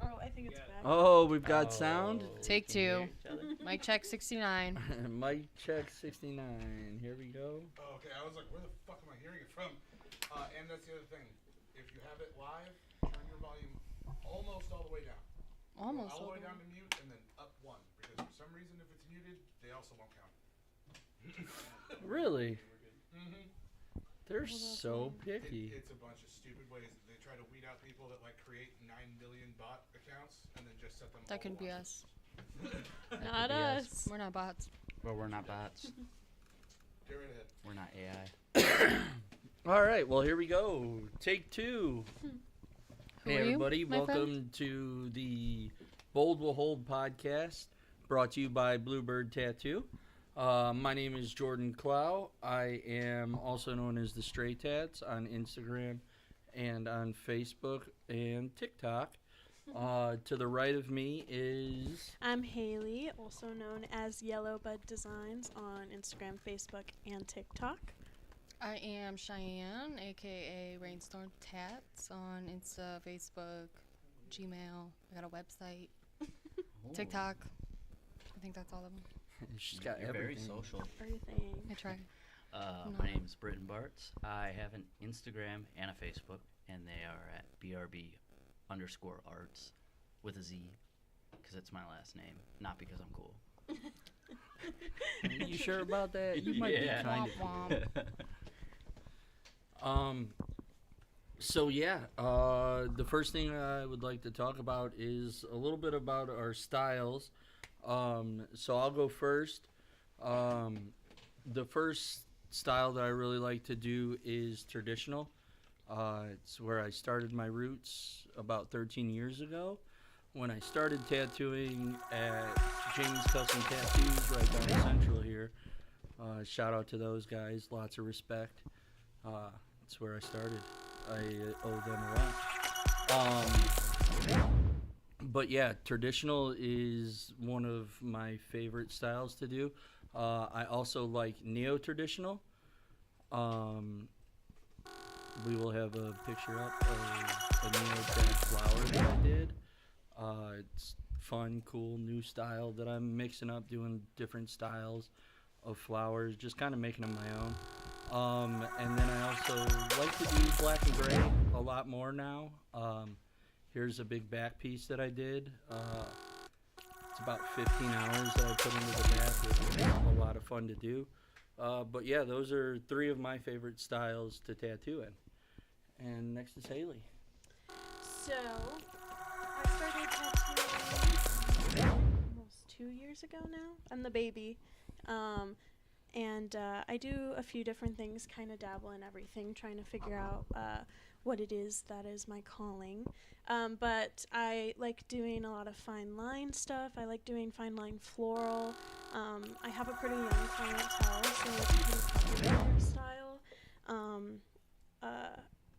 Oh, I think it's back. Oh, we've got sound. Take Can you hear two. each other? Mic check 69. Mic check 69. Here we go. Oh, okay. I was like, where the fuck am I hearing it from? And that's the other thing. If you have it live, turn your volume almost all the way down. Almost All the all way the down way. to mute and then up one. Because for some reason, if it's muted, they also won't count. Really? Mm-hmm. They're so picky. It's a bunch of stupid ways. They try to weed out people that like create 9 billion bot accounts and then just set them. That all could be on. us. Not be us. us. We're not bots. But we're not bots. Get right ahead. We're not AI. All right, well, here we go. Take two. Who Hey, are you, everybody. my Welcome friend? to the Bold Will Hold podcast, brought to you by Bluebird Tattoo. My name is Jordan Clow. I am also known as the Stray Tats on Instagram and on Facebook and TikTok. To the right of me is... I'm Haley, also known as Yellow Bud Designs on Instagram, Facebook, and TikTok. I am Cheyenne, aka Rainstorm Tats on Insta, Facebook, Gmail. I got a website, TikTok. I think that's all of them. She's got You're very everything. social. Everything. I try. My name's Britton Bartz. I have an Instagram and a Facebook, and they are at BRB_arts with a Z, because it's my last name, not because I'm cool. Are you sure about that? You might Yeah. be kind Womp of. womp. So yeah, the first thing I would like to talk about is a little bit about our styles. So I'll go first. The first style that I really like to do is traditional. It's where I started my roots about 13 years ago when I started tattooing at James Custom Tattoos right down Central here. Shout out to those guys. Lots of respect. That's where I started. I owe them a lot. But yeah, traditional is one of my favorite styles to do. I also like neo-traditional. We will have a picture up of a neo-trad flower that I did. It's fun, cool, new style that I'm mixing up, doing different styles of flowers, just kind of making them my own. And then I also like to do black and gray a lot more now. Here's a big back piece that I did. It's about 15 hours that I put into the back. It was a lot of fun to do. But yeah, those are three of my favorite styles to tattoo in. And next is Haley. So, I started tattooing almost 2 years ago now. I'm the baby. And I do a few different things, kind of dabble in everything, trying to figure out what it is that is my calling. But I like doing a lot of fine line stuff. I like doing fine line floral. I have a pretty young clientele, so it's a pretty popular style.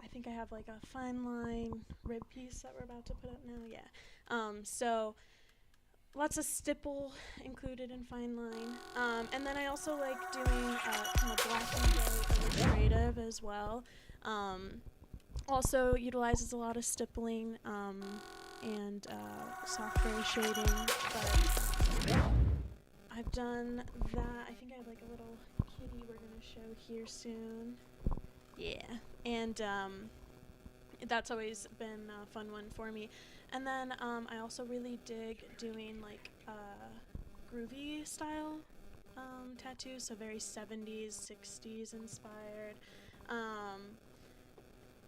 I think I have like a fine line rib piece that we're about to put up now. Yeah. So lots of stipple included in fine line. And then I also like doing kind of black and gray illustrative as well. Also utilizes a lot of stippling and soft gray shading. But I've done that. I think I have like a little kitty we're going to show here soon. Yeah. And that's always been a fun one for me. And then I also really dig doing like groovy style tattoos, so very 70s, 60s inspired.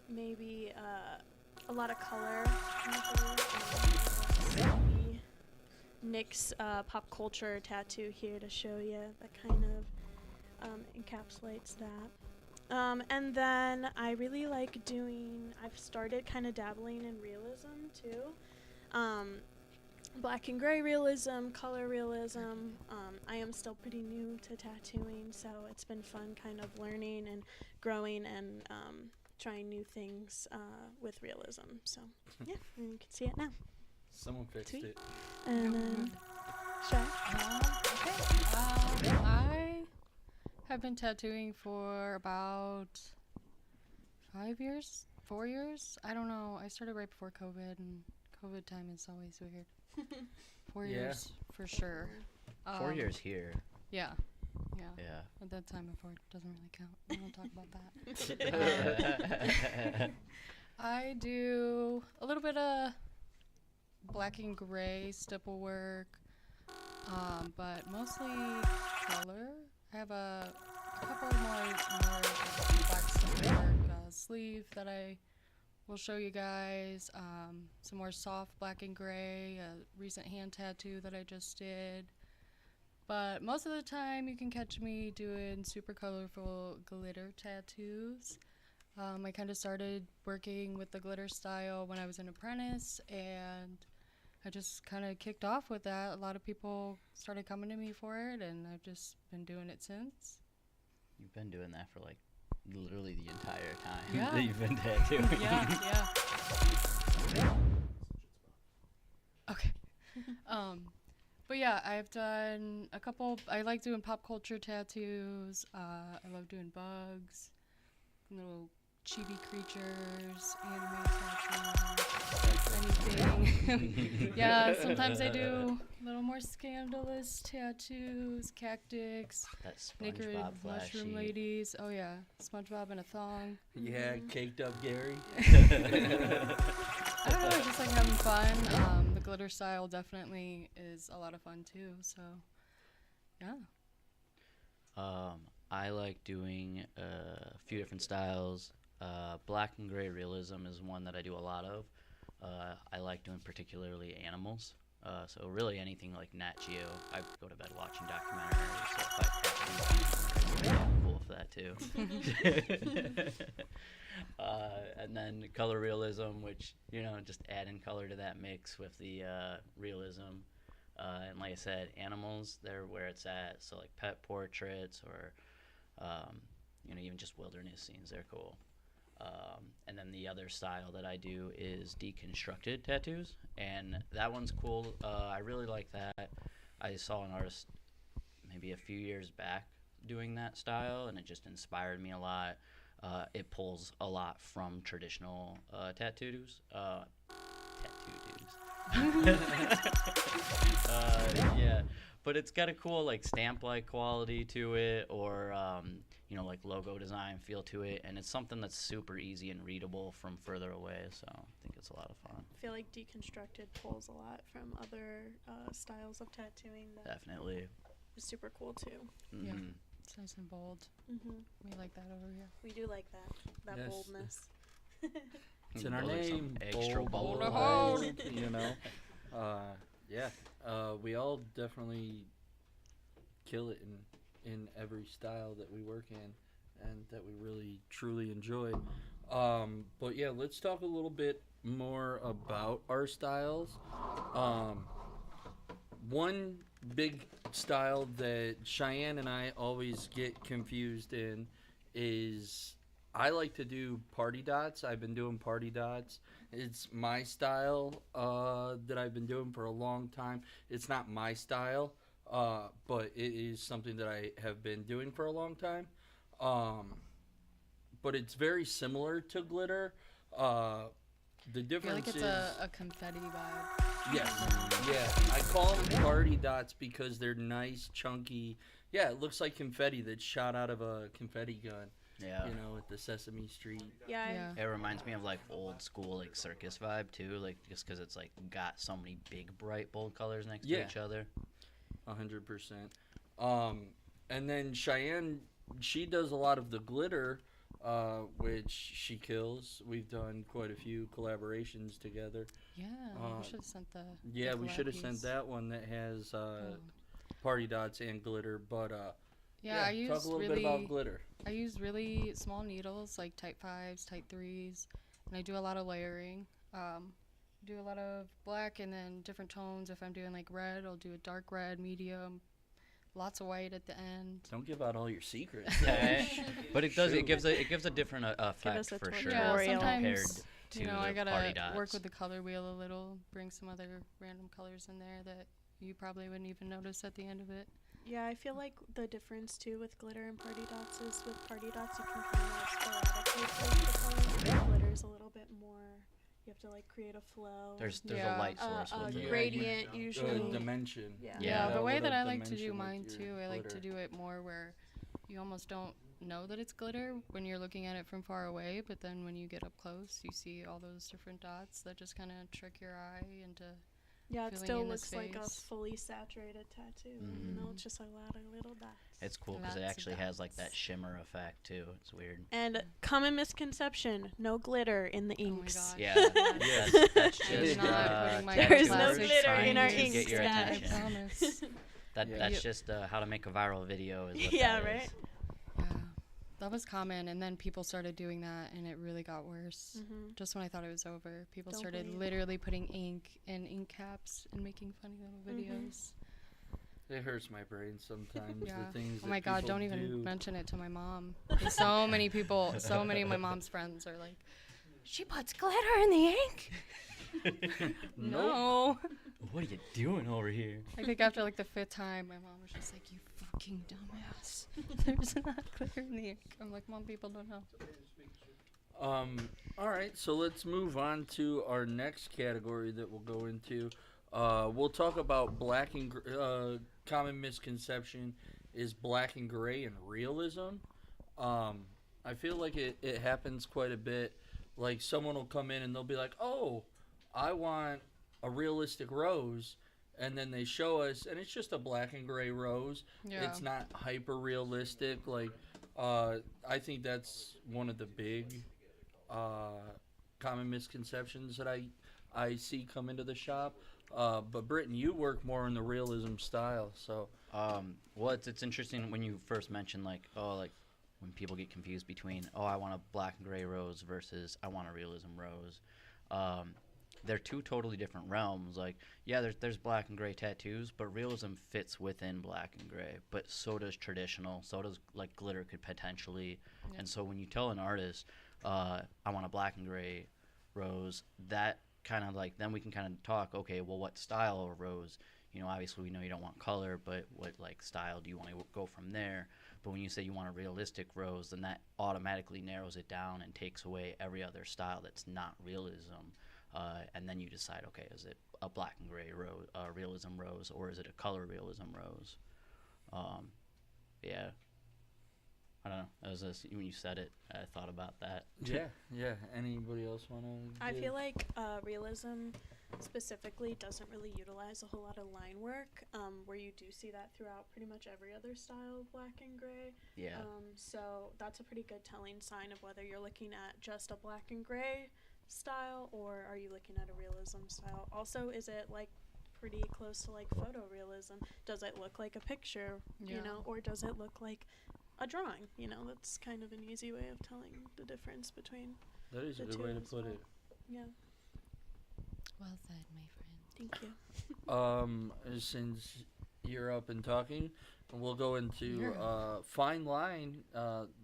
Maybe a lot of color. NYX pop culture tattoo here to show you that kind of encapsulates that. And then I really like doing, I've started kind of dabbling in realism too. Black and gray realism, color realism. I am still pretty new to tattooing, so it's been fun kind of learning and growing and trying new things with realism. So yeah, and you can see it now. Someone fixed Sweet. it. And then, Shy? I have been tattooing for about 5 years 4 years? I don't know. I started right before COVID, and COVID time is always weird. 4 Yeah. years for sure. 4 years here. Yeah. Yeah. Yeah. At that time before it doesn't really count. We don't talk about that. I do a little bit of black and gray stipple work, but mostly color. I have a couple more black stipple work sleeve that I will show you guys. Some more soft black and gray, a recent hand tattoo that I just did. But most of the time you can catch me doing super colorful glitter tattoos. I kind of started working with the glitter style when I was an apprentice, and I just kind of kicked off with that. A lot of people started coming to me for it, and I've just been doing it since. You've been doing that for like literally the entire time Yeah. that you've been tattooing. Yeah. Okay. But yeah, I've done a couple. I like doing pop culture tattoos. I love doing bugs, little chibi creatures, anime tattoos, anything. Yeah, sometimes I do a little more scandalous tattoos, cactus, That naked SpongeBob flashy. mushroom ladies. Oh yeah, SpongeBob in a thong. Yeah, caked up Gary. I don't know, I just like having fun. The glitter style definitely is a lot of fun too. So, yeah. I like doing a few different styles. Black and gray realism is one that I do a lot of. I like doing particularly animals. So really anything like Nat Geo. I go to bed watching documentaries. So if I tattoo, I'm cool with that too. And then color realism, which, you know, just add in color to that mix with the realism. And like I said, animals, they're where it's at. So like pet portraits or, you know, even just wilderness scenes, they're cool. And then the other style that I do is deconstructed tattoos, and that one's cool. I really like that. I saw an artist maybe a few years back doing that style, and it just inspired me a lot. It pulls a lot from traditional tattoos. Yeah, but it's got a cool like stamp-like quality to it, or you know, like logo design feel to it, and it's something that's super easy and readable from further away. So I think it's a lot of fun. I feel like deconstructed pulls a lot from other styles of tattooing that Definitely. is super cool too. Yeah. Mhm. It's nice and bold. Mm-hmm. We like that over here. We do like that Yes. boldness. It's in our Those are some name. extra bold. bold. You know. Yeah. We all definitely kill it in every style that we work in, and that we really truly enjoy. But yeah, let's talk a little bit more about our styles. One big style that Cheyenne and I always get confused in is I like to do party dots. I've been doing party dots. It's my style that I've been doing for a long time. It's not my style, but it is something that I have been doing for a long time. But it's very similar to glitter. The I feel difference like it's is a confetti vibe. yes, yeah. I call them party dots because they're nice, chunky. Yeah, it looks like confetti that's shot out of a confetti gun. Yeah. You know, at the Sesame Street. Yeah. Yeah. It reminds me of like old school like circus vibe too, like just because it's like got so many big bright bold colors next Yeah. to each other. 100%. And then Cheyenne, she does a lot of the glitter, which she kills. We've done quite a few collaborations together. Yeah, we should have sent the. Yeah, the we should have collab sent piece. that one that has Oh. party dots and glitter. But Yeah, I used talk a little really. bit about glitter. I use really small needles, like type 5s, type 3s, and I do a lot of layering. Do a lot of black and then different tones. If I'm doing like red, I'll do a dark red, medium, lots of white at the end. Don't give out all your secrets. Yeah, but it does. Shoot. It gives a different effect us a for tour. sure. Yeah, Tutorial. Compared sometimes to you know I the gotta party dots. work with the color wheel a little, bring some other random colors in there that you probably wouldn't even notice at the end of it. Yeah, I feel like the difference too with glitter and party dots is with party dots you can kind of sporadically place the color. Glitter is a little have to like create a flow. There's Yeah. a light source a with it. gradient Yeah. usually. Dimension. Yeah. Yeah, Yeah. the way What that a I like to do dimension with mine your too, I like to glitter. do it more where you almost don't know that it's glitter when you're looking at it from far away, but then when you get up close, you see all those different dots that just kind of trick your eye into. Yeah, it filling still in the looks like a space. fully saturated tattoo. You know, Mhm. it's just a lot of little dots. It's cool because it Lots of actually has like that dots. shimmer effect too. It's weird. And common misconception: no glitter in the Oh my inks. gosh. Yeah, Yes. that's I am just not putting my There's no glasses glitter trying in our to inks, get your guys. attention. I promise. Yeah. That's Yep. just how to make a viral video. Is what Yeah, that right? is. Yeah, that was common, and then people started doing that, and it really got worse. Mm-hmm. Just when I thought it was over, people Don't started believe. literally putting ink in ink caps and making funny little Mhm. videos. It hurts my brain sometimes. Yeah. The things Oh my that god, people don't even do. mention it to my mom. 'Cause so many people, so many of my mom's friends are like, she puts glitter in the ink? No. What are you doing over here? I think after like the 5th time, my mom was just like, you fucking dumbass. There's not glitter in the ink. I'm like, Mom, people don't know. All right, so let's move on to our next category that we'll go into. We'll talk about common misconception is black and gray and realism. I feel like it happens quite a bit. Like someone will come in and they'll be like, "Oh, I want a realistic rose," and then they show us, and it's just a black and gray rose. Yeah. It's not hyper realistic. Like, I think that's one of the big common misconceptions that I see come into the shop. But Britton, you work more in the realism style, so Well, it's interesting when you first mentioned like when people get confused between I want a black and gray rose versus I want a realism rose. They're two totally different realms. Like there's black and gray tattoos, but realism fits within black and gray. But so does traditional. So does like glitter could potentially. Yeah. And so when you tell an artist, I want a black and gray rose, that kind of like then we can kind of talk. Okay, well, what style of rose? You know, obviously we know you don't want color, but what like style do you want to go from there? But when you say you want a realistic rose, then that automatically narrows it down and takes away every other style that's not realism. And then you decide, okay, is it a black and gray rose, realism rose, or is it a color realism rose? Yeah. I don't know. That was just, when you said it, I thought about that. yeah. Anybody else want to? I feel like realism specifically doesn't really utilize a whole lot of line work, where you do see that throughout pretty much every other style of black and gray. Yeah. So that's a pretty good telling sign of whether you're looking at just a black and gray style or are you looking at a realism style. Also, is it like pretty close to like photorealism? Does it look like a picture, Yeah. you know, or does it look like a drawing? You know, that's kind of an easy way of telling the difference between. That is a the good two way to as put well. it. Yeah, Well said, my friend. thank you. Since you're up and talking, we'll go into Yeah. fine line.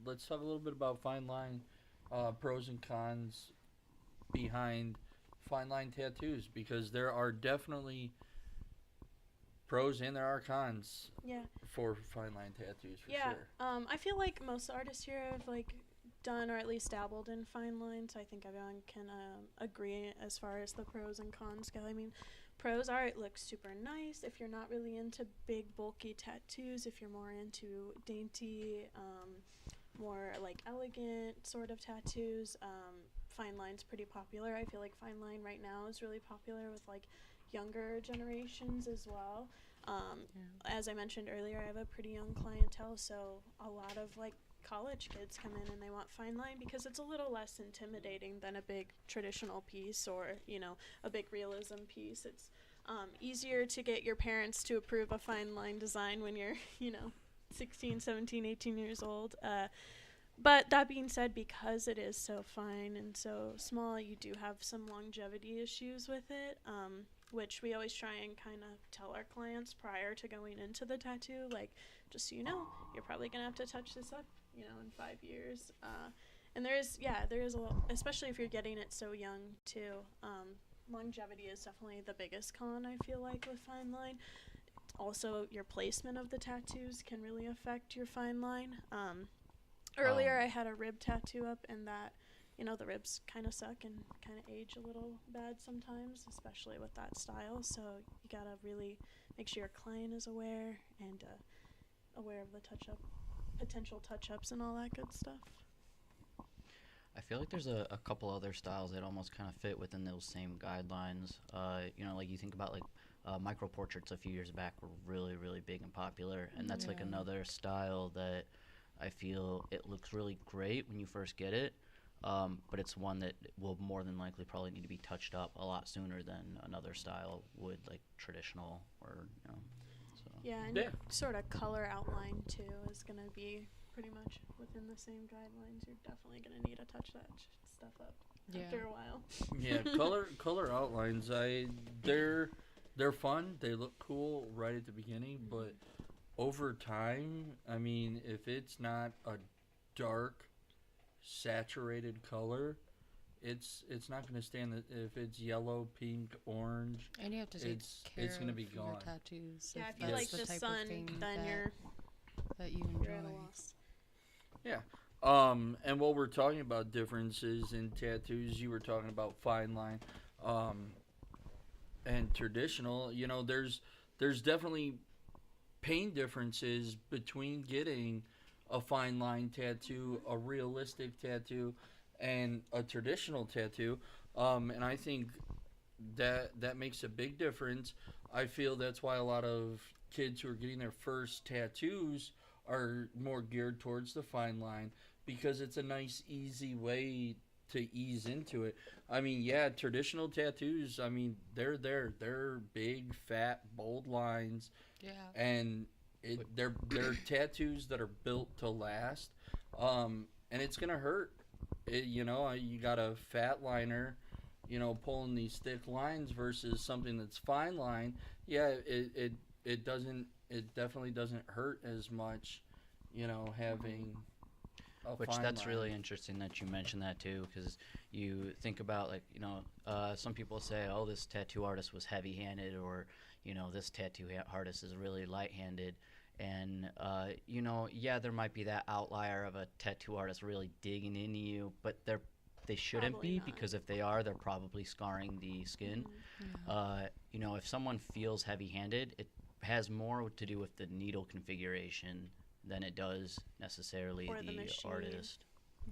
Let's talk a little bit about fine line, pros and cons behind fine line tattoos, because there are definitely pros and there are cons Yeah. for fine line tattoos for Yeah, sure. I feel like most artists here have like done or at least dabbled in fine lines. I think everyone can agree as far as the pros and cons go. I mean, pros are it looks super nice if you're not really into big bulky tattoos. If you're more into dainty, more like elegant sort of tattoos, fine line's pretty popular. I feel like fine line right now is really popular with like younger generations as well. As I mentioned earlier, I have a pretty young clientele, so a lot of like college kids come in and they want fine line because it's a little less intimidating than a big traditional piece or, you know, a big realism piece. It's easier to get your parents to approve a fine line design when you're, you know, 16, 17, 18 years old. But that being said, because it is so fine and so small, you do have some longevity issues with it, which we always try and kind of tell our clients prior to going into the tattoo. Like, just so you know, you're probably going to have to touch this up, you know, in 5 years. And there is a little, especially if you're getting it so young, too. Longevity is definitely the biggest con, I feel like, with fine line. Also, your placement of the tattoos can really affect your fine line. Earlier, I had a rib tattoo up, and that, you know, the ribs kind of suck and kind of age a little bad sometimes, especially with that style. So you gotta really make sure your client is aware and aware of the potential touch-ups and all that good stuff. I feel like there's a couple other styles that almost kind of fit within those same guidelines. You know, like you think about like micro portraits a few years back were really, really big and popular, and that's like Yeah. another style that I feel it looks really great when you first get it, but it's one that will more than likely probably need to be touched up a lot sooner than another style would, like traditional or you know. So. Yeah, and Yeah. your sort of color outline too is gonna be pretty much within the same guidelines. You're definitely gonna need to touch that stuff up Yeah. after a while. Yeah, color outlines. They're fun. They look cool right at the beginning, but over time, I mean, if it's not a dark, saturated color, it's not going to stand. If it's yellow, pink, orange, And you have to take it's care gonna of be your gone. tattoos. Yeah, if if you that's like the the type sun, of thing then that, that you you're at a enjoy. loss. And while we're talking about differences in tattoos, you were talking about fine line, and traditional. You know, there's definitely pain differences between getting a fine line tattoo, a realistic tattoo, and a traditional tattoo. And I think that makes a big difference. I feel that's why a lot of kids who are getting their first tattoos are more geared towards the fine line because it's a nice, easy way to ease into it. I mean, yeah, traditional tattoos, I mean, they're big, fat, bold lines, Yeah. and they're tattoos that are built to last, and it's gonna hurt. You know, you got a fat liner, you know, pulling these thick lines versus something that's fine line. Yeah, it definitely doesn't hurt as much, you know, having a Which fine that's line. really interesting that you mentioned that too, because you think about like some people say, oh, this tattoo artist was heavy-handed, or you know, this tattoo artist is really light-handed, and yeah, there might be that outlier of a tattoo artist really digging into you, but they shouldn't Probably be not. because if they are, they're probably scarring the skin. Yeah. If someone feels heavy-handed, it has more to do with the needle configuration than it does necessarily Or the the machine. artist.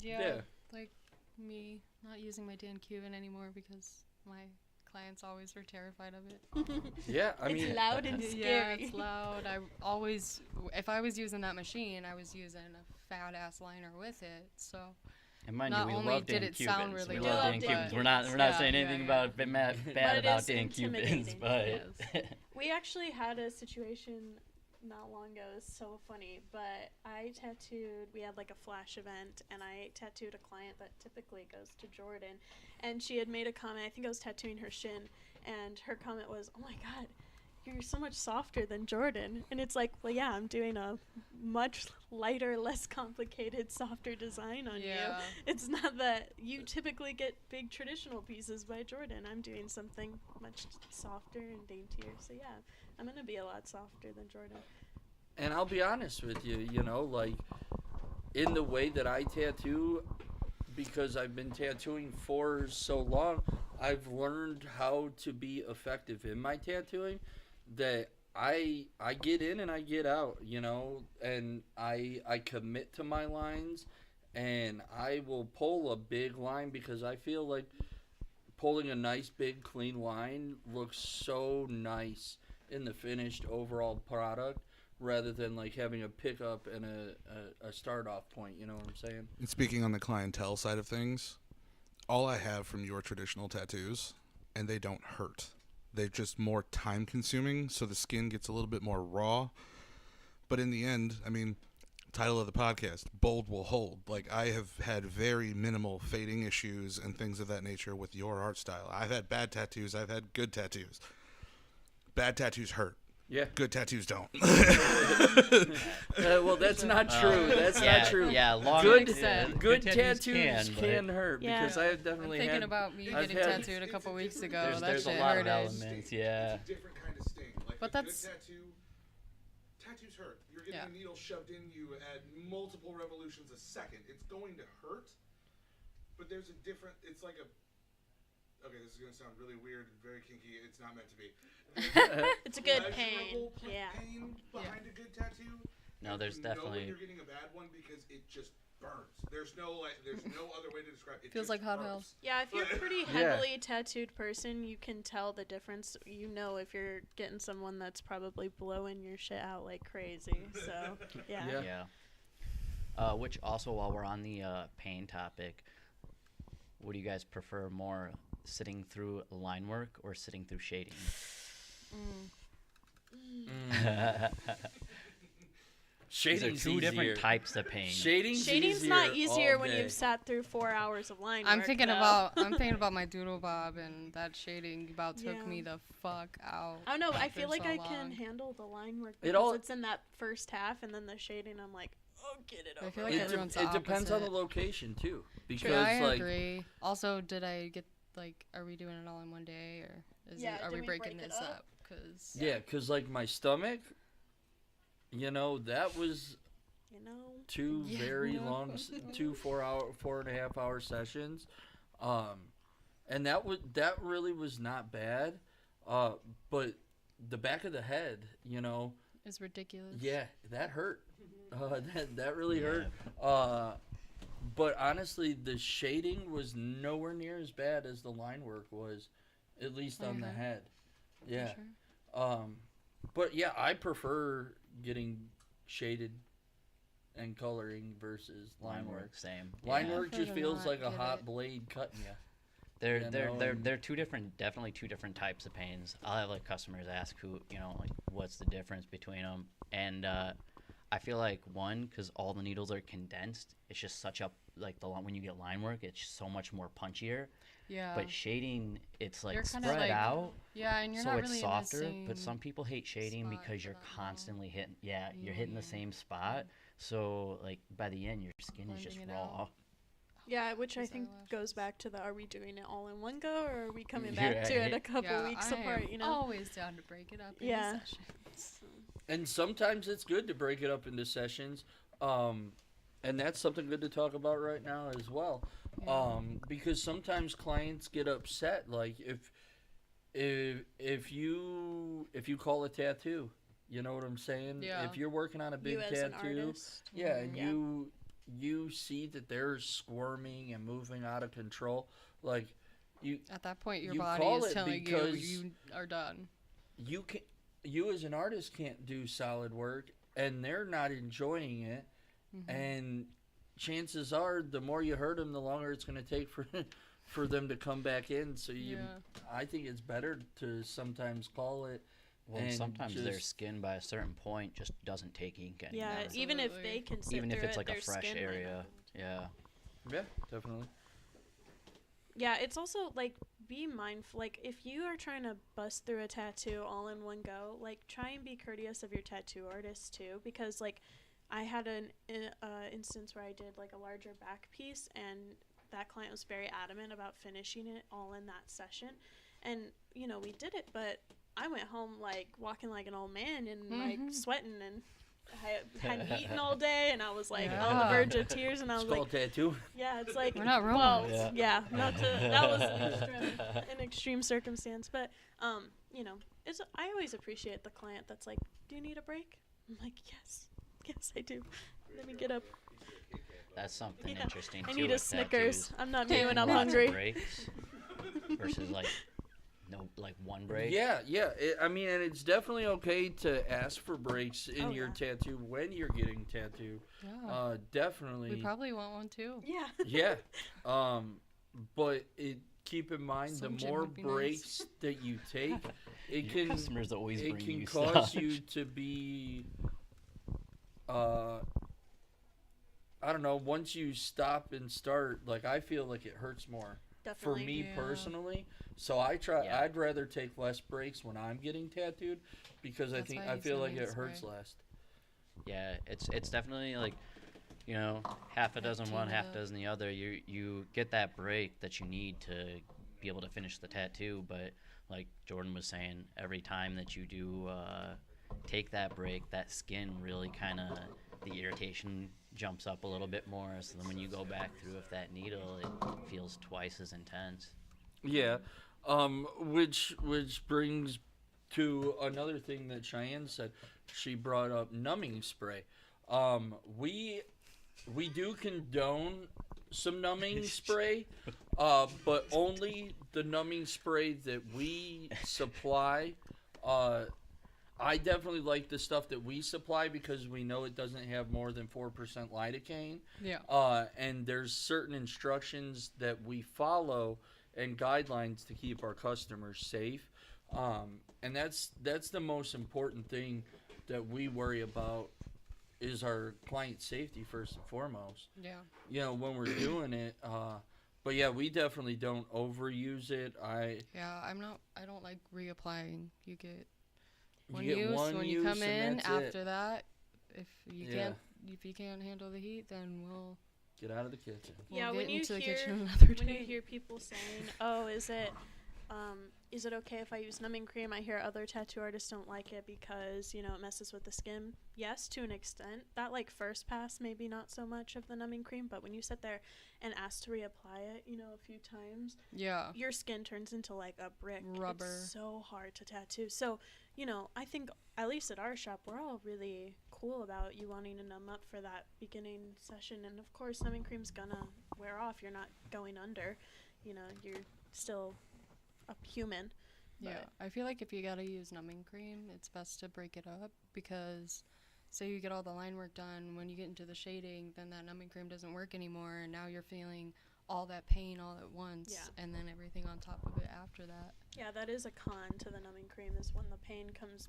Yeah. Like me not using my Dan Cuban anymore because my clients always were terrified of it. Yeah, I mean, it's loud and Yeah, scary. it's loud. I always, if I was using that machine, I was using a fat ass liner with it. So And mind Not you, we only love did Dan it sound Cubans. really We good, love Dan but- Cubans. We're not saying Yeah, anything yeah. about bad But it about is Dan Cubans, intimidating. but We actually had a situation not long ago. It's so funny, but we had like a flash event, and I tattooed a client that typically goes to Jordan, and she had made a comment. I think I was tattooing her shin, and her comment was, "Oh my God, you're so much softer than Jordan." And it's like, well, yeah, I'm doing a much lighter, less complicated, softer design on you. yeah, It's not that you typically get big traditional pieces by Jordan. I'm doing something much softer and daintier. So yeah, I'm gonna be a lot softer than Jordan. and I'll be honest with you, you know, like in the way that I tattoo, because I've been tattooing for so long, I've learned how to be effective in my tattooing. That I get in and I get out, you know, and I commit to my lines, and I will pull a big line because I feel like pulling a nice big clean line looks so nice in the finished overall product rather than like having a pickup and a start off point, you know what I'm saying? And speaking on the clientele side of things, all I have from your traditional tattoos, and they don't hurt. They're just more time consuming, so the skin gets a little bit more raw. But in the end, I mean, title of the podcast, Bold Will Hold. Like, I have had very minimal fading issues and things of that nature with your art style. I've had bad tattoos, I've had good tattoos. Bad tattoos hurt. Yeah. Good tattoos don't. Well, that's not true. That's yeah, not true. Yeah, long Good- good tattoos but can hurt Yeah. because I have I'm definitely thinking had. about me I've getting had- tattooed a couple weeks ago. there's that a shit lot of hurted. elements, yeah. It's a different kind of sting. Like But a good that's- tattoos hurt. You're getting Yeah. a needle shoved in you at multiple revolutions a second. It's going to hurt. but there's a different. It's like a. Okay, this is gonna sound really weird and very kinky. It's not meant to be. It's a good pain. Pleasurable Yeah. pain behind a good tattoo. No, and there's you know when definitely. you're getting a bad one because it just burns. There's no other way to describe it. It Feels just like hot burns. hell. Yeah, if you're a pretty Yeah. heavily tattooed person, you can tell the difference. You know if you're getting someone that's probably blowing your shit out like crazy. So, yeah. Yeah. Yeah. Which also, while we're on the pain topic, what do you guys prefer more, sitting through line work or sitting through shading? These are Shading's two easier. different types of pain. Shading's not easier easier all when day. you've sat through 4 hours of line I'm work, thinking though. about my doodle bob, and that shading about took Yeah. me the fuck out. I don't know. I for feel like so I can long. handle the line work It because all- it's in that first half, and then the shading, I'm like, oh, get it over. I feel like with. everyone's it depends on the opposite. location too, because True, I like agree. Also, did I get are we doing it all in one day, or Yeah, are did we we breaking break it this up? up? Cause yeah, because like my stomach, that was You know? two Yeah. very long, 4.5 hour sessions, and that really was not bad, but the back of the head, it's ridiculous. yeah, that hurt, that really hurt, but honestly, the shading was nowhere near as bad as the line work was, at least on the Okay. head, For yeah. sure. But yeah, I prefer getting shaded and coloring versus line work. Same. Line Yeah. work prefer just to feels not like a get hot it. blade cutting you. They're You they're know, they're and- they're definitely two different types of pains. I'll have like customers ask like what's the difference between them, and I feel like one, because all the needles are condensed, it's just such a when you get line work, it's so much more punchier. Yeah. But shading, it's like You're kinda spread like- out, yeah, and you're so not it's really softer. in the But same some people hate shading spot because for you're that long. constantly hitting. Yeah, you're hitting the Yeah. same spot. So like by the end, your skin is just Blending it raw. out. Yeah, which I These think eyelashes. goes back to the are we doing it all in one go, or are we coming Yeah, back to it a right. couple Yeah, weeks I apart, am you know? always down to break it up into Yeah. sessions. And sometimes it's good to break it up into sessions. And that's something good to talk about right now as well. Yeah. Because sometimes clients get upset, like if you call a tattoo, you know what I'm saying? Yeah. If you're working on a big You as an tattoo, artist. yeah, and Yeah. you see that they're squirming and moving out of control, like At that point, your You body call is it telling you because- you are done. you as an artist can't do solid work, and they're not enjoying it, Mm-hmm. and chances are the more you hurt them, the longer it's going to take for them to come back in. So Yeah. I think it's better to sometimes call it. Well, And sometimes their just- skin by a certain point just doesn't take ink anymore. Yeah, even if Absolutely. they can sit Even if through it's it, like a their fresh skin might area. not. Yeah. Yeah, definitely. Yeah, it's also like be mindful. Like if you are trying to bust through a tattoo all in one go, like try and be courteous of your tattoo artist too, because like I had an instance where I did like a larger back piece, and that client was very adamant about finishing it all in that session, and we did it, but I went home like walking like an old man and like sweating, and I hadn't eaten all day, and I was like on the Yeah. verge of tears, and I It's was like, called tattoo. yeah, it's like We're not well, robots. yeah, not to that was an extreme circumstance, but it's I always appreciate the client that's like, do you need a break? I'm like, yes I do. Let me get up. That's something Yeah. interesting I too. need a with Snickers. tattoos. I'm not me when Taking I'm lots of hungry. breaks versus like one break. Yeah. I mean, and it's definitely okay to ask for breaks in Oh, your yeah. tattoo when you're getting tattooed. Yeah. Definitely. We probably want one too. Yeah. Yeah. But keep in mind, Some the gym more would be nice. breaks that you take, it Your can customers always it bring can you cause stuff. you to be I don't know, once you stop and start, like I feel like it hurts more Definitely. for me Yeah. personally. So Yeah. I'd rather take less breaks when I'm getting tattooed, because That's why I you feel send like me it this hurts way. less. Yeah, it's definitely like, half a dozen one, team it half up. dozen the other. You get that break that you need to be able to finish the tattoo, but like Jordan was saying, every time that you do take that break, that skin really kind of, the irritation jumps up a little bit more. So then when you go back through with that needle, it feels twice as intense. Yeah, which brings to another thing that Cheyenne said. She brought up numbing spray. We do condone some numbing spray, but only the numbing spray that we supply. I definitely like the stuff that we supply because we know it doesn't have more than 4% lidocaine. Yeah. And there's certain instructions that we follow and guidelines to keep our customers safe. And that's the most important thing that we worry about is our client safety first and foremost. Yeah. You know, when we're doing it. But yeah, we definitely don't overuse it. Yeah, I don't like reapplying. You get one You get use one when you use come and in. that's it. After that, if you Yeah. can't handle the heat, then we'll Get out of the kitchen. Yeah, get when you into the hear kitchen another when you day. hear people saying, "Oh, is it okay if I use numbing cream?" I hear other tattoo artists don't like it because, you know, it messes with the skin. Yes, to an extent. That like first pass, maybe not so much of the numbing cream, but when you sit there and ask to reapply it, you know, a few times, Yeah. your skin turns into like a brick. Rubber. It's so hard to tattoo. So, you know, I think at least at our shop, we're all really cool about you wanting to numb up for that beginning session. And of course, numbing cream's gonna wear off. You're not going under. You know, you're still a human. Yeah, But- I feel like if you gotta use numbing cream, it's best to break it up because, say you get all the line work done, when you get into the shading, then that numbing cream doesn't work anymore, and now you're feeling all that pain all at once, Yeah. and then everything on top of it after that. Yeah, that is a con to the numbing cream is when the pain comes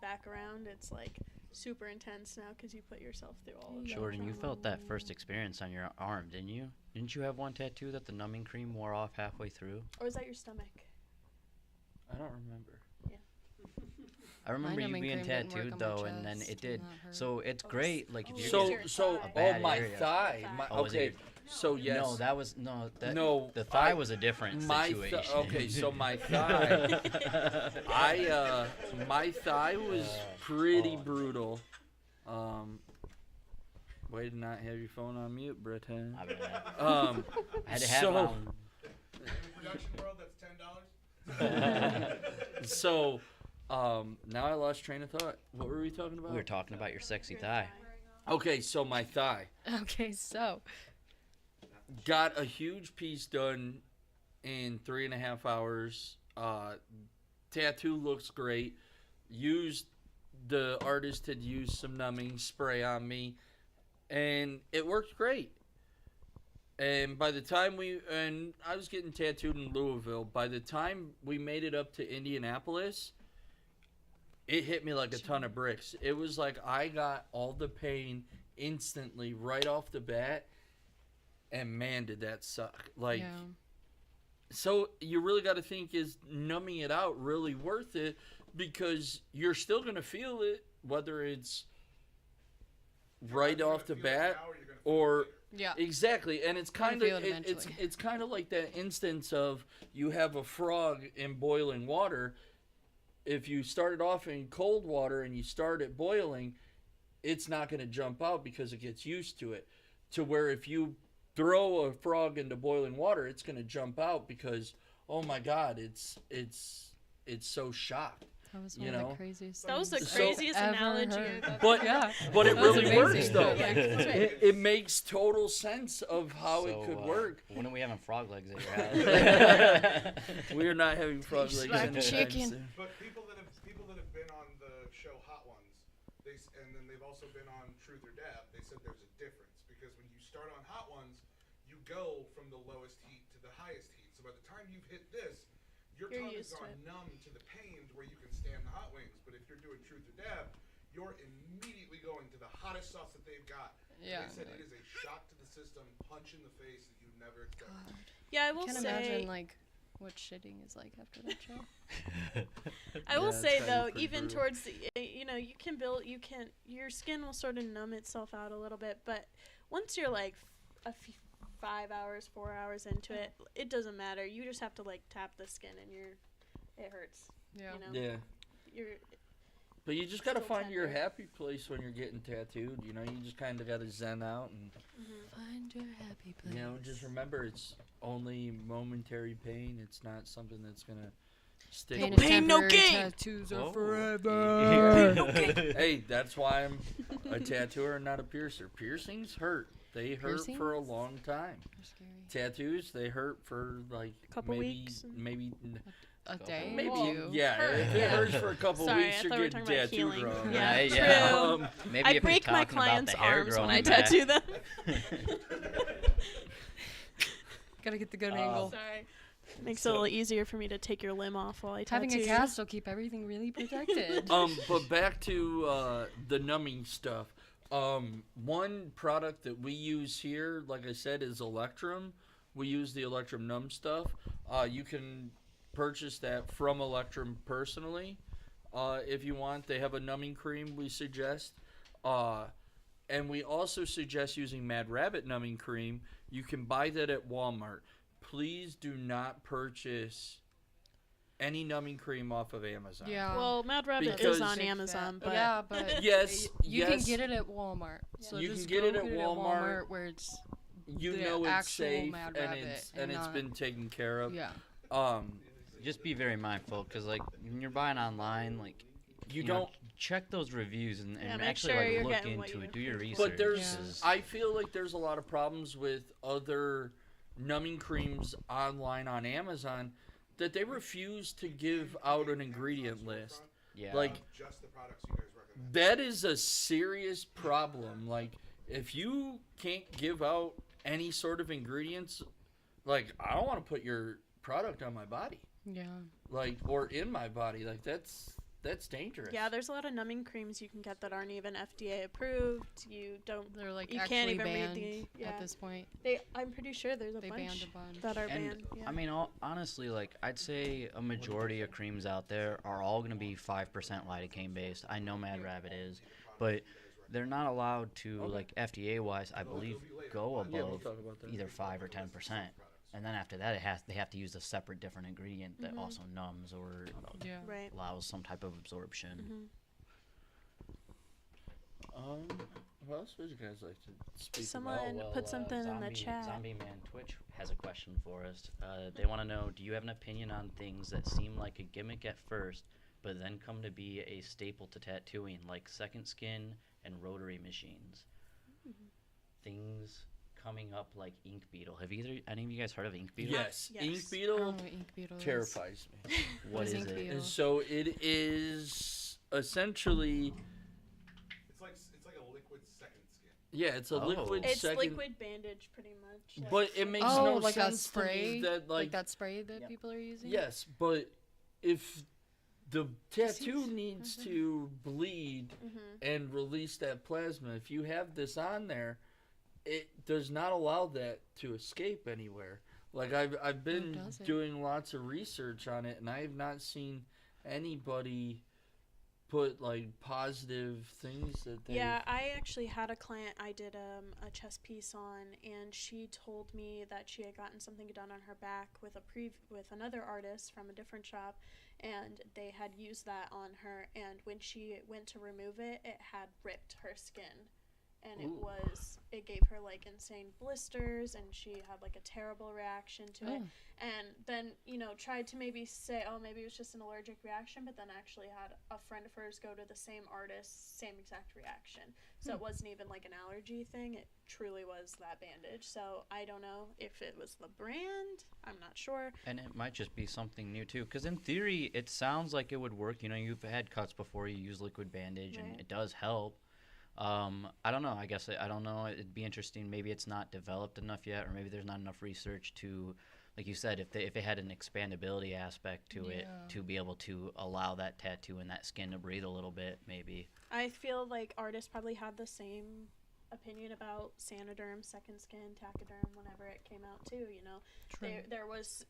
back around, it's like super intense now because you put yourself through all of that. Jordan, you trauma. felt that first experience on your arm, didn't you? Didn't you have one tattoo that the numbing cream wore off halfway through? Or was that your stomach? I don't remember. I remember you numbing being cream didn't work tattooed on my though, and then chest, it did. and that hurt. So it's Oh, great. Like if oh, you're so- getting so- a oh, bad my area. thigh. Thigh. My, Oh, was it okay, so yes. No, that was no. That, No, the thigh I- was a different my situation. okay, so my thigh. My thigh was pretty brutal. Way to not have your phone on mute, Britton. I mean, Um, I had to have so- it on. Production world, that's $10. so, now I lost train of thought. What were we talking about? We were talking about your sexy Your thigh. Okay, so my thigh Okay, so got a huge piece done in 3.5 hours. Tattoo looks great. The artist had used some numbing spray on me, and it worked great. And by the time I was getting tattooed in Louisville, by the time we made it up to Indianapolis, it hit me like a ton of bricks. It was like I got all the pain instantly right off the bat, and man, did that suck. Like, yeah. so you really got to think, is numbing it out really worth it? Because you're still going to feel it, whether it's right off the bat or Yeah. exactly. And it's Gonna kind of feel it it's eventually. it's kind of like that instance of you have a frog in boiling water. If you start it off in cold water and you start it boiling, it's not going to jump out because it gets used to it. To where if you throw a frog into boiling water, it's going to jump out because, oh my God, it's so shocked. That was you one of know? the craziest That was the things So- craziest I've ever analogy heard. I've ever But Yeah. but it That was really amazing. works though. Yeah, that's right. It makes total sense of how it So, could work. When are we having frog legs at your house? We are not having frog legs Fried anytime chicken. soon. But people that have been on the show Hot Ones, and then they've also been on Truth or Dab, they said there's a difference because when you start on Hot Ones, you go from the lowest heat to the highest heat. So by the time you've hit this, your You're tongue has used to gone it. numb to the pain to where you can stand the hot wings. But if you're doing Truth or Dab, you're immediately going to the hottest sauce that they've got. Yeah. They said it is a shock to the system, punch in the face that you never expected. Yeah, I I will can't say. imagine like what shitting is like after that show. I will Yeah, say it's gotta be though, pretty even brutal. towards the, your skin will sort of numb itself out a little bit, but once you're like 5 hours, 4 hours into it, it doesn't matter. You just have to like tap the skin and it hurts. Yeah. You know, Yeah. you're But you just gotta Still find your tender. happy place when you're getting tattooed. You know, you just kind of gotta zen out and, Find your happy place. you know, just remember it's only momentary pain. It's not something that's gonna stick. Pain with is you. pain, no temporary, gain. Tattoos are Whoa. forever. Hey, that's why I'm a tattooer and not a piercer. Piercings hurt. They hurt for a Piercings? long time. They're scary. Tattoos, they hurt for like Couple maybe weeks and- maybe A day, maybe two. yeah. Hurt, If it yeah. hurts for a couple Sorry, weeks, I you're thought we were getting talking about tattooed healing. wrong. Yeah, Right, true. yeah. Maybe I if you're break my talking about clients' the hair arms when growing I back. tattoo them. Gotta get the good Uh, angle. Sorry. Makes it a little easier for me to take your limb off while I tattoo. Having a cast will keep everything really protected. But back to the numbing stuff. One product that we use here, like I said, is Electrum. We use the Electrum Numb stuff. You can purchase that from Electrum personally if you want. They have a numbing cream we suggest. And we also suggest using Mad Rabbit numbing cream. You can buy that at Walmart. Please do not purchase any numbing cream off of Amazon. Yeah. Well, Mad Rabbit Because- is on Fix Amazon, that. but yeah, but Yes, you yes. can get it at Walmart. So You can just get go it at Walmart. where it's You the know it's actual safe Mad and Rabbit it's and and it's not- been taken care of. yeah. Just be very mindful, because like when you're buying online, like You know, don't. check those reviews and Yeah, make actually sure like you're look getting what into you it. Do your pay research. for. But there's. Yeah. 'cause- I feel like there's a lot of problems with other numbing creams online on Amazon that they refuse to give out an ingredient list. yeah, Like Just the products you guys recommend. that is a serious problem. Like if you can't give out any sort of ingredients, like I don't want to put your product on my body, Yeah. like or in my body. Like that's dangerous. yeah, there's a lot of numbing creams you can get that aren't even FDA approved. You don't. They're like You actually can't even read banned the- yeah. at this point. I'm pretty sure there's a They bunch banned a bunch. that are and banned. Yeah. I mean, honestly, like I'd say a majority of creams out there are all going to be 5% lidocaine based. I know Mad Rabbit is, but they're not allowed to, like FDA wise, I believe, go Yeah, we'll above talk about that. either 5 or 10%. And then after that, they have to use a separate different ingredient that Mhm. also numbs or Yeah. Right. allows some type of absorption. What else would you guys like to speak Someone- about? And put something in the chat. Zombie Man Twitch has a question for us. They want to know: do you have an opinion on things that seem like a gimmick at first, but then come to be a staple to tattooing, like second skin and rotary machines? Things coming up like Ink Beetle. Have any of you guys heard of Ink Beetle? Yes, Yes. Ink I Beetle don't know what Ink Beetle is. terrifies me. What is Ink it? Beetle? And so it is essentially, It's like a liquid second skin. yeah, it's a Oh. liquid It's second. liquid bandage, pretty much. But it makes Oh, no like a sense spray? to me that Like like, that spray that Yeah. people are using? yes, but if the tattoo Disease. needs to bleed and release that plasma, if you have this on there, it does not allow that to escape anywhere. Like I've been does it? doing lots of research on it, and I have not seen anybody put like positive things that they. Yeah, I actually had a client I did a chest piece on, and she told me that she had gotten something done on her back with with another artist from a different shop, and they had used that on her, and when she went to remove it, it had ripped her skin. And Ooh. it gave her like insane blisters, and she had like a terrible reaction to it. Oh. And then, tried to maybe say, oh, maybe it was just an allergic reaction, but then actually had a friend of hers go to the same artist, same exact reaction. So it wasn't even like an allergy thing. It truly was that bandage. So I don't know if it was the brand. I'm not sure. And it might just be something new too, because in theory, it sounds like it would work. You know, you've had cuts before, you use liquid bandage, and Right. it does help. I don't know. I guess I don't know. It'd be interesting. Maybe it's not developed enough yet, or maybe there's not enough research to, like you said, if they had an expandability aspect to it, Yeah. to be able to allow that tattoo and that skin to breathe a little bit, maybe. I feel like artists probably had the same opinion about Sanoderm, Second Skin, Tachoderm whenever it came out too, True. There was,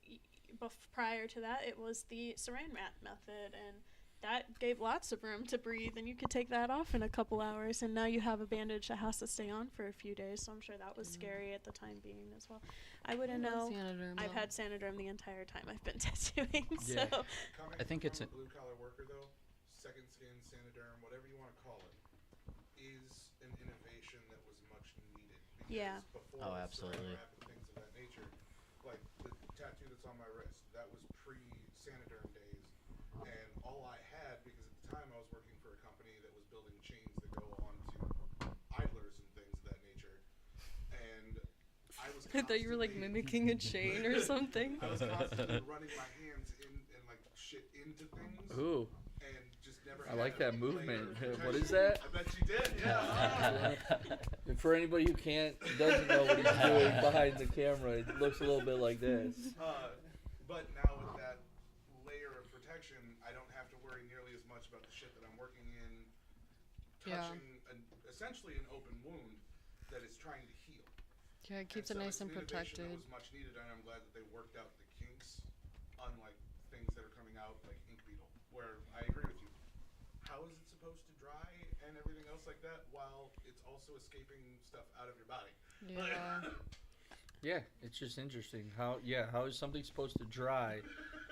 prior to that, it was the saran wrap method, and that gave lots of room to breathe, and you could take that off in a couple hours, and now you have a bandage that has to stay on for a few days, so I'm sure that was scary at the time being as well. I wouldn't know. I've had Sanoderm the entire time I've been tattooing, Yeah. so Coming I think from it's a a- blue collar worker though. second skin, Saniderm, whatever you want to call it, is an innovation that was much needed. Because Yeah. before Oh, the absolutely. wrap and things of that nature, like the tattoo that's on my wrist, that was pre-Saniderm days, and all I had, because at the time I was working for a company that was building chains that go on to idlers and things of that nature, and I was I thought you were like constantly- mimicking a chain or something. I was constantly running my hands in and like shit into things, Ooh, and just never. I had like a that layer movement. of What is protection. that? I bet you did. Yeah. And for anybody who doesn't know what he's doing behind the camera, it looks a little bit like this. But now with that layer of protection, I don't have to worry nearly as much about the shit that I'm working in, Yeah. touching essentially an open wound that is trying to heal. Yeah, it keeps it so nice it's and an innovation protected. That was much needed, and I'm glad that they worked out the kinks, unlike things that are coming out like Ink Beetle, where I agree with you. How is it supposed to dry and everything else like that while it's also escaping stuff out of your body? Yeah. Yeah, it's just interesting. How is something supposed to dry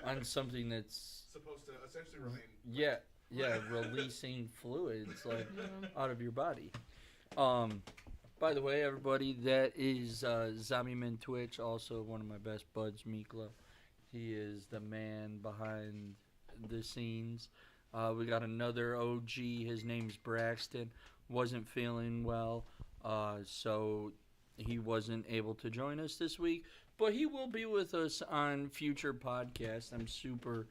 on something that's Supposed to essentially remain. yeah, releasing fluids like Yeah. out of your body. By the way, everybody, that is Zombieman Twitch, also one of my best buds, Miklo. He is the man behind the scenes. We got another OG. His name's Braxton. Wasn't feeling well, so he wasn't able to join us this week. But he will be with us on future podcasts. I'm super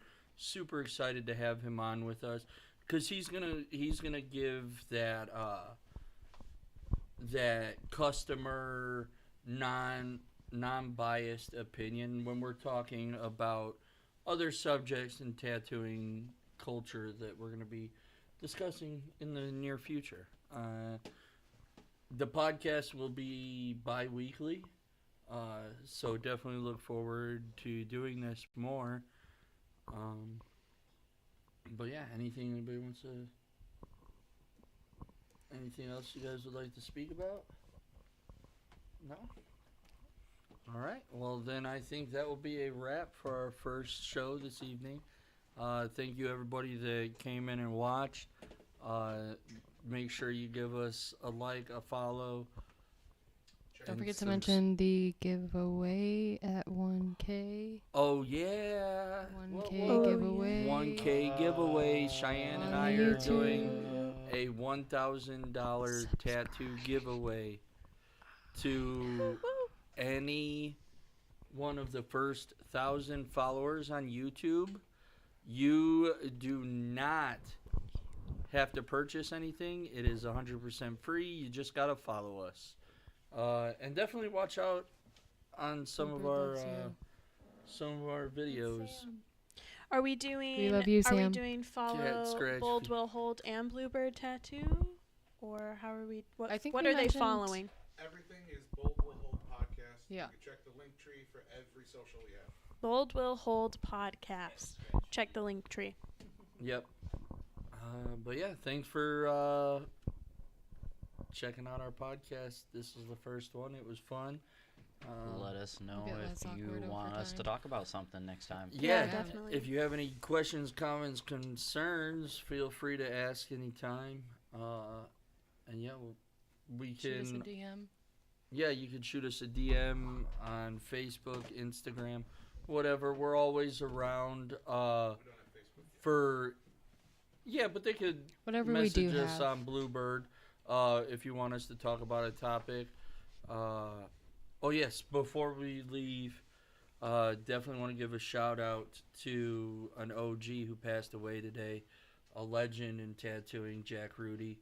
excited to have him on with us because he's gonna give that that customer non-biased opinion when we're talking about other subjects in tattooing culture that we're going to be discussing in the near future. The podcast will be bi-weekly, so definitely look forward to doing this more. But yeah, anything anybody wants to... Anything else you guys would like to speak about? No? Alright, well then I think that will be a wrap for our first show this evening. Thank you everybody that came in and watched. Make sure you give us a like, a follow. Don't and forget to some mention the giveaway at 1K. Oh yeah! 1K Oh, yeah. giveaway. 1K giveaway. Cheyenne and On I are YouTube. doing a $1,000 tattoo giveaway to any one of the first 1,000 followers on YouTube. You do not have to purchase anything. It is 100% free. You just gotta follow us, and definitely watch out on some of Bluebird our loves you. videos. Are we doing? love you, Are we Sam. doing follow scratch Bold me. Will Hold and Bluebird Tattoo, or how are we? What I think what we are they mentioned- following? Everything is Bold Will Hold podcast. Yeah. You can check the link tree for every social we have. Bold Will Hold podcast. Check the link tree. Yep. But yeah, thanks for checking out our podcast. This is the first one. It was fun. Let us know Get less if you awkward over want us to time. talk about something next time. Yeah, definitely. if you have any questions, comments, concerns, feel free to ask anytime. And yeah, we Shoot us a can. DM. Yeah, you can shoot us a DM on Facebook, Instagram, whatever. We're always around. We don't have Facebook yet. For yeah, but they could Whatever we message do us have. on Bluebird if you want us to talk about a topic. Oh yes, before we leave, definitely want to give a shout out to an OG who passed away today, a legend in tattooing, Jack Rudy.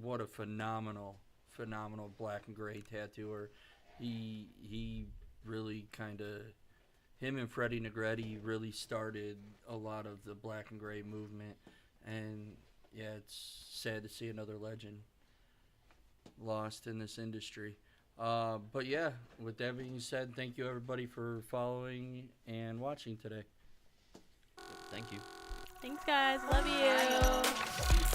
What a phenomenal black and gray tattooer. He really kind of, him and Freddie Negretti really started a lot of the black and gray movement, and yeah, it's sad to see another legend lost in this industry. But yeah, with that being said, thank you everybody for following and watching today. Thank you. Thanks, guys. Love you.